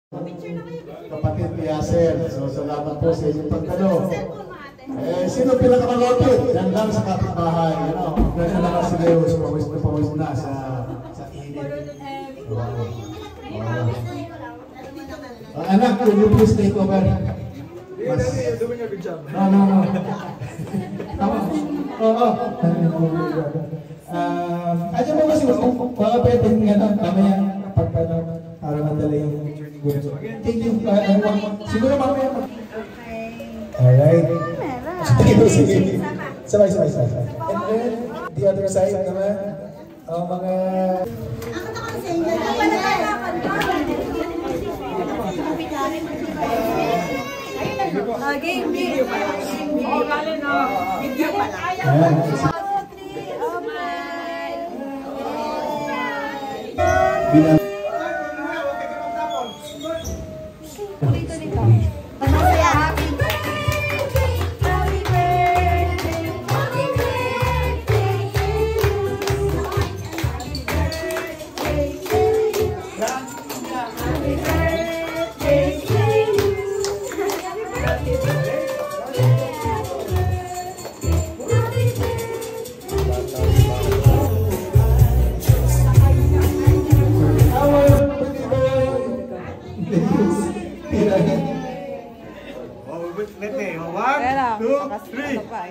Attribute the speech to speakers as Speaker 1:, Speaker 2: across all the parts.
Speaker 1: Kapatid ni Yasser. So, salamat po sa inyong pagtanong. Sino pinakamalapit? Yan lang sa kapitbahay. Ganyan lang si Leos. Pawis na sa init. Anak, will you please take over? No. Tama. Oo. Aja mo kasi baka pwedeng mamaya pagtanong para madala yung gusto. Thank you. Siguro mamaya. Alright. Sige. Sabay. And then, the other side naman, ang mga...
Speaker 2: Game.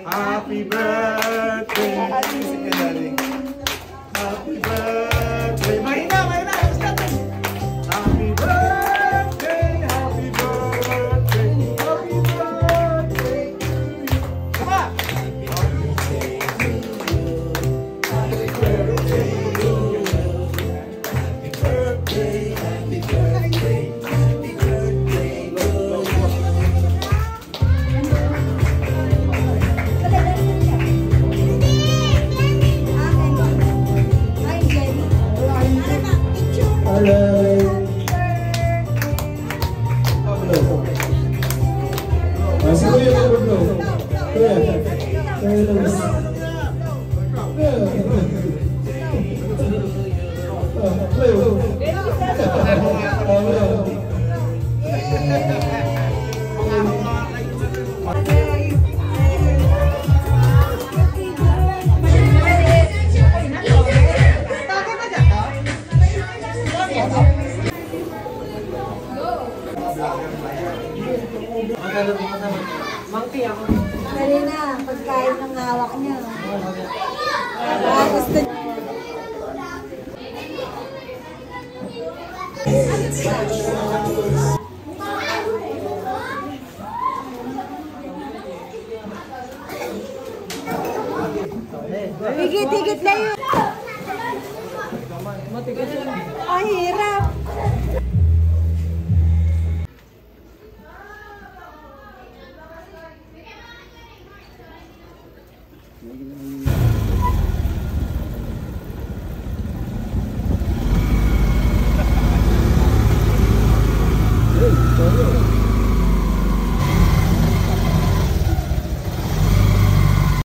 Speaker 3: Happy birthday! Happy birthday! Mahina! Happy birthday! Happy birthday! Happy birthday! Come on! Happy birthday! Happy birthday! Happy birthday! Happy birthday!
Speaker 2: Dali na, pagkain ng hawak niya. Gusto niya. Higit na yun. Ay, hirap.